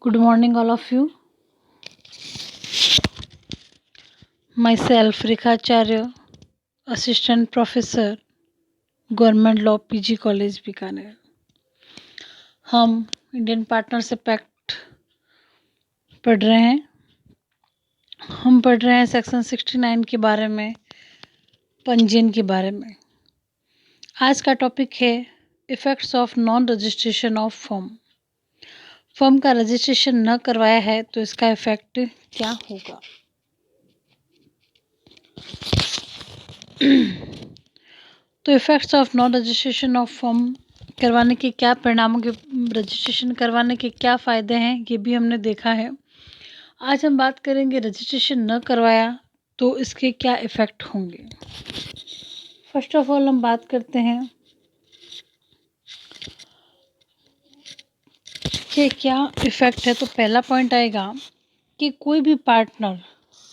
Good morning, all of you. Myself, Rekha Acharya, Assistant Professor, Government Law PG College Bikaner. हम Indian partnership act पढ़ रहे हैं। हम पढ़ रहे हैं सेक्शन 69 के बारे में, पंजीयन के बारे में। आज का टॉपिक है effects of non registration of firm. Firm का रजिस्ट्रेशन न करवाया है तो इसका इफ़ेक्ट क्या होगा। तो effects of non registration of firm करवाने के क्या परिणामों के, रजिस्ट्रेशन करवाने के क्या फ़ायदे हैं, ये भी हमने देखा है। आज हम बात करेंगे रजिस्ट्रेशन न करवाया तो इसके क्या इफ़ेक्ट होंगे। फर्स्ट ऑफ ऑल हम बात करते हैं कि क्या इफ़ेक्ट है। तो पहला पॉइंट आएगा कि कोई भी पार्टनर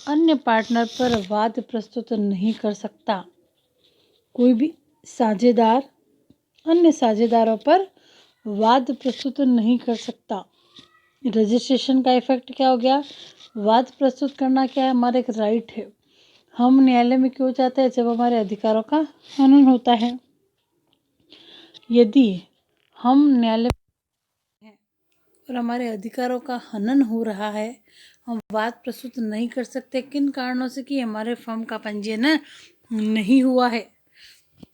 अन्य पार्टनर पर वाद प्रस्तुत नहीं कर सकता। कोई भी साझेदार अन्य साझेदारों पर वाद प्रस्तुत नहीं कर सकता। रजिस्ट्रेशन का इफेक्ट क्या हो गया। वाद प्रस्तुत करना क्या है, हमारा एक राइट है। हम न्यायालय में क्यों जाते हैं, जब हमारे अधिकारों का हनन होता है। यदि हम न्यायालय में हैं और हमारे अधिकारों का हनन हो रहा है, हम वाद प्रस्तुत नहीं कर सकते। किन कारणों से, कि हमारे फर्म का पंजीयन नहीं हुआ है।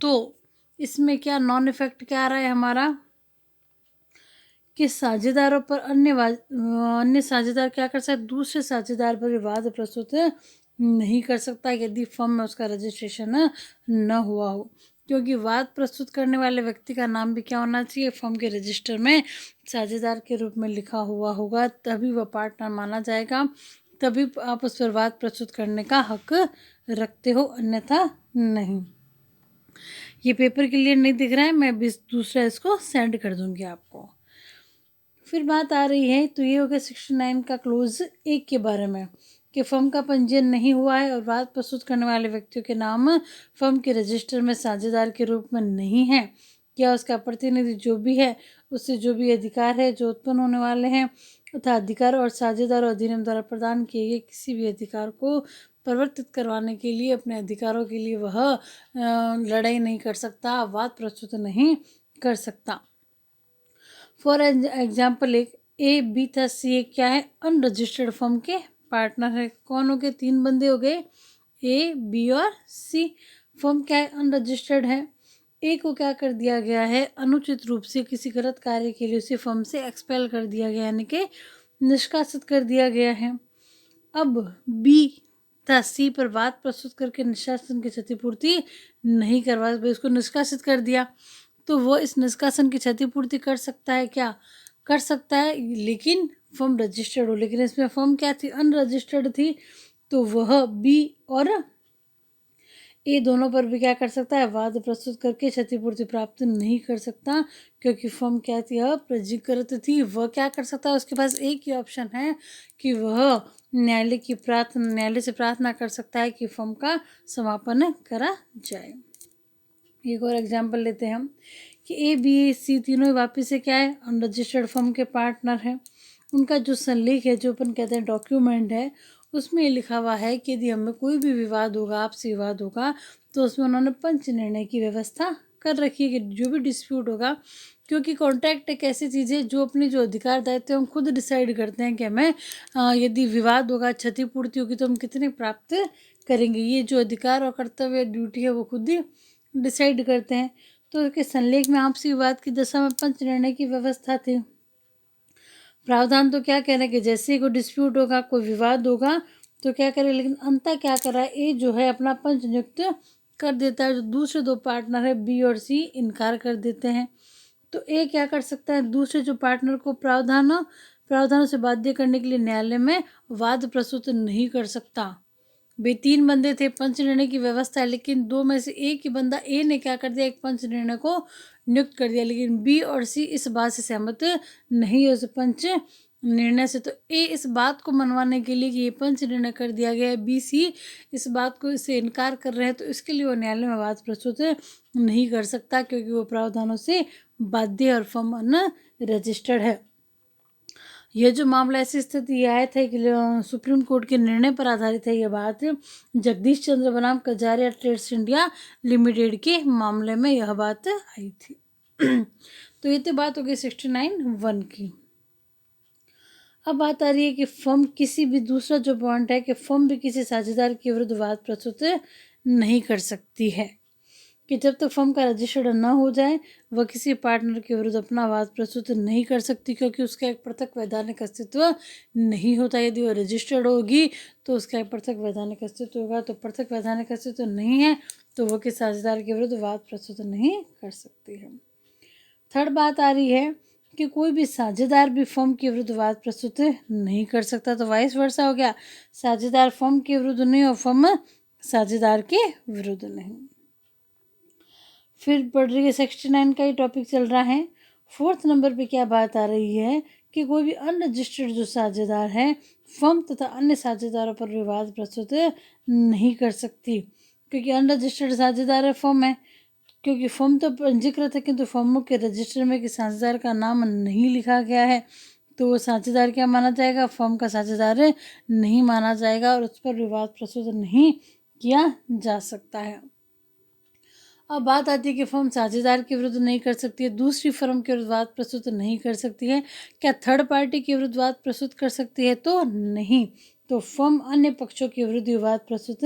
तो इसमें क्या नॉन इफेक्ट क्या आ रहा है हमारा, कि साझेदारों पर अन्य साझेदार क्या कर सकता है, दूसरे साझेदार पर विवाद प्रस्तुत नहीं कर सकता यदि फर्म में उसका रजिस्ट्रेशन न हुआ हो। क्योंकि वाद प्रस्तुत करने वाले व्यक्ति का नाम भी क्या होना चाहिए, फर्म के रजिस्टर में साझेदार के रूप में लिखा हुआ होगा, तभी वह पार्टनर माना जाएगा, तभी आप उस पर वाद प्रस्तुत करने का हक रखते हो, अन्यथा नहीं। ये पेपर क्लियर नहीं दिख रहा है, मैं भी दूसरा इसको सेंड कर दूंगी आपको। फिर बात आ रही है, तो ये हो गया 69 का क्लोज 1 के बारे में, कि फर्म का पंजीयन नहीं हुआ है और वाद प्रस्तुत करने वाले व्यक्तियों के नाम फर्म के रजिस्टर में साझेदार के रूप में नहीं है, या उसका प्रतिनिधि जो भी है उससे जो भी अधिकार है जो उत्पन्न होने वाले हैं, तथा अधिकार और साझेदार और अधिनियम द्वारा प्रदान किए गए किसी भी अधिकार को परिवर्तित करवाने के लिए, अपने अधिकारों के लिए वह लड़ाई नहीं कर सकता, वाद प्रस्तुत नहीं कर सकता। फॉर एग्जाम्पल, एक ए बी था सी क्या है, अनरजिस्टर्ड फर्म के पार्टनर है। कौन हो गए, 3 बंदे हो गए, ए बी और सी। फर्म क्या है, अनरजिस्टर्ड है। ए को क्या कर दिया गया है, अनुचित रूप से किसी गलत कार्य के लिए उसे फर्म से एक्सपेल कर दिया गया, यानी कि निष्कासित कर दिया गया है। अब बी था सी पर वाद प्रस्तुत करके निष्कासन की क्षतिपूर्ति नहीं करवा, उसको निष्कासित कर दिया, तो वो इस निष्कासन की क्षतिपूर्ति कर सकता है, क्या कर सकता है, लेकिन फर्म रजिस्टर्ड हो। लेकिन इसमें फर्म क्या थी, अनरजिस्टर्ड थी, तो वह बी और ए दोनों पर भी क्या कर सकता है, वाद प्रस्तुत करके क्षतिपूर्ति प्राप्त नहीं कर सकता, क्योंकि फर्म क्या थी, अपंजीकृत थी। वह क्या कर सकता है, उसके पास एक ही ऑप्शन है कि वह न्यायालय से प्रार्थना कर सकता है कि फर्म का समापन करा जाए। एक और एग्जाम्पल लेते हैं हम, कि ए बी सी तीनों वापिस से क्या है, अनरजिस्टर्ड फर्म के पार्टनर हैं। उनका जो संलेख है, जो अपन कहते हैं डॉक्यूमेंट है, उसमें ये लिखा हुआ है कि यदि हमें कोई भी विवाद होगा, आपसी विवाद होगा, तो उसमें उन्होंने पंच निर्णय की व्यवस्था कर रखी है, कि जो भी डिस्प्यूट होगा, क्योंकि कॉन्ट्रैक्ट एक ऐसी चीज़ है जो अपने जो अधिकार दायित्व हम खुद डिसाइड करते हैं कि हमें यदि विवाद होगा, क्षतिपूर्ति होगी, तो हम कितने प्राप्त करेंगे। ये जो अधिकार और कर्तव्य ड्यूटी है वो खुद ही डिसाइड करते हैं। तो इसके संलेख में आपसी विवाद की दशा में पंच निर्णय की व्यवस्था थी। प्रावधान तो क्या कह रहे हैं, कि जैसे ही कोई डिस्प्यूट होगा, कोई विवाद होगा, तो क्या करे, लेकिन अंतर क्या कर रहा है, ए जो है अपना पंच नियुक्त कर देता है, जो दूसरे 2 पार्टनर है बी और सी इनकार कर देते हैं। तो ए क्या कर सकता है, दूसरे जो पार्टनर को प्रावधानों से बाध्य करने के लिए न्यायालय में वाद प्रस्तुत नहीं कर सकता। वे 3 बंदे थे, पंच निर्णय की व्यवस्था है, लेकिन 2 में से एक ही बंदा ए ने क्या कर दिया, एक पंच निर्णय को नियुक्त कर दिया, लेकिन बी और सी इस बात से सहमत नहीं है उस पंच निर्णय से। तो ए इस बात को मनवाने के लिए कि ये पंच निर्णय कर दिया गया है, बी सी इस बात को इससे इनकार कर रहे हैं, तो इसके लिए वो न्यायालय में वाद प्रस्तुत नहीं कर सकता, क्योंकि वो प्रावधानों से बाध्य और फर्म अनरजिस्टर्ड है। यह जो मामला ऐसी स्थिति आया था कि सुप्रीम कोर्ट के निर्णय पर आधारित है। यह बात जगदीश चंद्र बनाम कजारिया ट्रेड्स इंडिया लिमिटेड के मामले में यह बात आई थी। तो ये तो बात हो गई 69(1) की। अब बात आ रही है कि फर्म किसी भी दूसरा जो पॉइंट है कि फर्म भी किसी साझेदार के विरुद्ध वाद प्रस्तुत नहीं कर सकती है, कि जब तक फर्म का रजिस्टर्ड न हो जाए वह किसी पार्टनर के विरुद्ध अपना वाद प्रस्तुत नहीं कर सकती, क्योंकि उसका एक पृथक वैधानिक अस्तित्व नहीं होता। यदि वह रजिस्टर्ड होगी तो उसका एक पृथक वैधानिक अस्तित्व होगा, तो पृथक वैधानिक अस्तित्व नहीं है तो वह किसी साझेदार के विरुद्ध वाद प्रस्तुत नहीं कर सकती है। थर्ड बात आ रही है कि कोई भी साझेदार भी फर्म के विरुद्ध वाद प्रस्तुत नहीं कर सकता, तो वाइस वर्सा हो गया, साझेदार फर्म के विरुद्ध नहीं और फर्म साझेदार के विरुद्ध नहीं। फिर पढ़ रही है 69 का ही टॉपिक चल रहा है। 4th नंबर पे क्या बात आ रही है कि कोई भी अनरजिस्टर्ड जो साझेदार है फर्म तथा अन्य साझेदारों पर विवाद प्रस्तुत नहीं कर सकती, क्योंकि अनरजिस्टर्ड साझेदार है फर्म है, क्योंकि फर्म तो पंजीकृत है किंतु फर्मों के रजिस्टर में कि साझेदार का नाम नहीं लिखा गया है, तो वो साझेदार क्या माना जाएगा, फर्म का साझेदार नहीं माना जाएगा और उस पर विवाद प्रस्तुत नहीं किया जा सकता है। अब बात आती है कि फर्म साझेदार के विरुद्ध नहीं कर सकती है, दूसरी फर्म के विरुद्ध वाद प्रस्तुत नहीं कर सकती है। क्या थर्ड पार्टी के विरुद्ध वाद प्रस्तुत कर सकती है, तो नहीं। तो फर्म अन्य पक्षों के विरुद्ध विवाद प्रस्तुत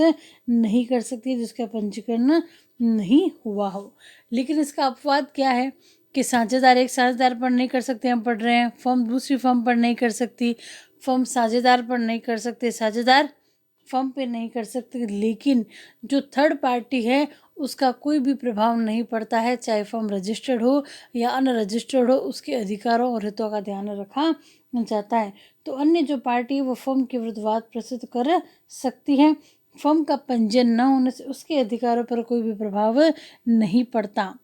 नहीं कर सकती जिसका पंजीकरण नहीं हुआ हो। लेकिन इसका अपवाद क्या है कि साझेदार एक साझेदार पर नहीं कर सकते, हम पढ़ रहे हैं, फर्म दूसरी फर्म पर नहीं कर सकती, फर्म साझेदार पर नहीं कर सकते, साझेदार फर्म पे नहीं कर सकते, लेकिन जो थर्ड पार्टी है उसका कोई भी प्रभाव नहीं पड़ता है, चाहे फर्म रजिस्टर्ड हो या अनरजिस्टर्ड हो, उसके अधिकारों और हितों का ध्यान रखा जाता है। तो अन्य जो पार्टी है वो फर्म के विरुद्ध वाद प्रस्तुत कर सकती है, फर्म का पंजीयन न होने से उसके अधिकारों पर कोई भी प्रभाव नहीं पड़ता।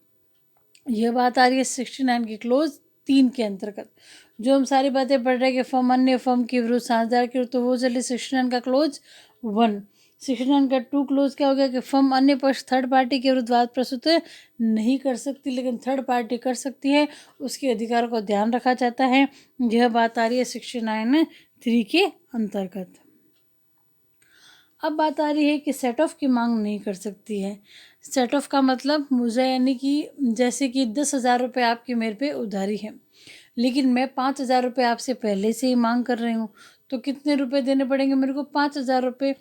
यह बात आ रही है 69 की क्लोज 3 के अंतर्गत। जो हम सारी बातें पढ़ रहे हैं कि फर्म अन्य फर्म के विरुद्ध साझेदार के विरुद्ध, तो वो चलिए 69 का क्लोज 1। 69 का 2 क्लोज क्या हो गया कि फर्म अन्य पक्ष थर्ड पार्टी के विरुद्ध वाद प्रस्तुत नहीं कर सकती, लेकिन थर्ड पार्टी कर सकती है, उसके अधिकारों का ध्यान रखा जाता है। यह बात आ रही है 69(3) के अंतर्गत। अब बात आ रही है कि सेट ऑफ की मांग नहीं कर सकती है। सेट ऑफ का मतलब मुझे, यानी कि जैसे कि 10,000 रुपये आपकी मेरे पे उधारी है, लेकिन मैं 5,000 रुपये आपसे पहले से ही मांग कर रही हूँ, तो कितने रुपए देने पड़ेंगे मेरे को, 5,000 रुपये।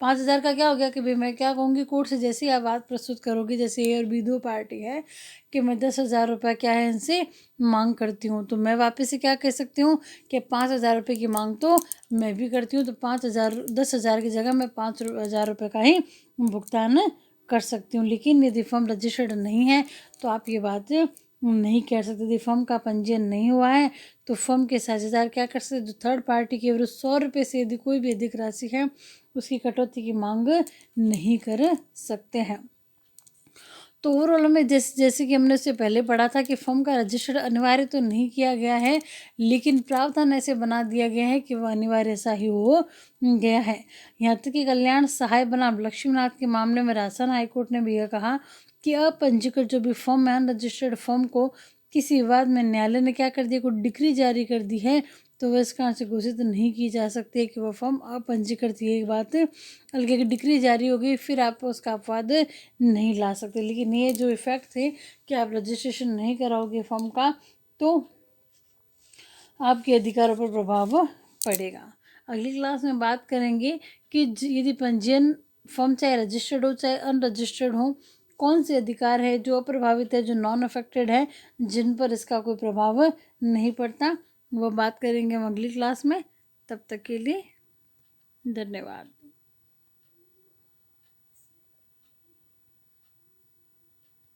5,000 का क्या हो गया कि भाई मैं क्या कहूँगी, कोर्ट से जैसी आप बात प्रस्तुत करोगी, जैसे ए और बी दो पार्टी है, कि मैं 10,000 रुपये क्या है इनसे मांग करती हूँ, तो मैं वापस से क्या कह सकती हूँ कि 5,000 रुपये की मांग तो मैं भी करती हूँ, तो 10,000 की जगह मैं 5,000 रुपये का ही भुगतान कर सकती हूँ। लेकिन यदि फर्म रजिस्टर्ड नहीं है तो आप ये बात नहीं कह सकते। यदि फर्म का पंजीयन नहीं हुआ है तो फर्म के साझेदार क्या कर सकते, जो थर्ड पार्टी के विरुद्ध 100 रुपये से यदि कोई भी अधिक राशि है उसकी कटौती की मांग नहीं कर सकते हैं। तो ओवरऑल में जैसे कि हमने उससे पहले पढ़ा था कि फर्म का रजिस्टर्ड अनिवार्य तो नहीं किया गया है, लेकिन प्रावधान ऐसे बना दिया गया है कि वह अनिवार्य ऐसा ही हो गया है। यहाँ तक कि कल्याण सहाय बनाम लक्ष्मीनाथ के मामले में राजस्थान हाईकोर्ट ने भी यह कहा कि अपंजीकृत जो भी फर्म है, अनरजिस्टर्ड फर्म को किसी विवाद में न्यायालय ने क्या कर दिया, कोई डिक्री जारी कर दी है, तो वह इस कारण से घोषित नहीं की जा सकती है कि वह फर्म अपंजीकृत है। एक बात हल्की की डिक्री जारी हो गई फिर आप उसका अपवाद नहीं ला सकते, लेकिन ये जो इफेक्ट थे कि आप रजिस्ट्रेशन नहीं कराओगे फर्म का तो आपके अधिकारों पर प्रभाव पड़ेगा। अगली क्लास में बात करेंगे कि यदि पंजीयन फर्म चाहे रजिस्टर्ड हो चाहे अनरजिस्टर्ड हो, कौन से अधिकार है जो अप्रभावित है, जो नॉन अफेक्टेड है, जिन पर इसका कोई प्रभाव नहीं पड़ता, वो बात करेंगे हम अगली क्लास में। तब तक के लिए धन्यवाद।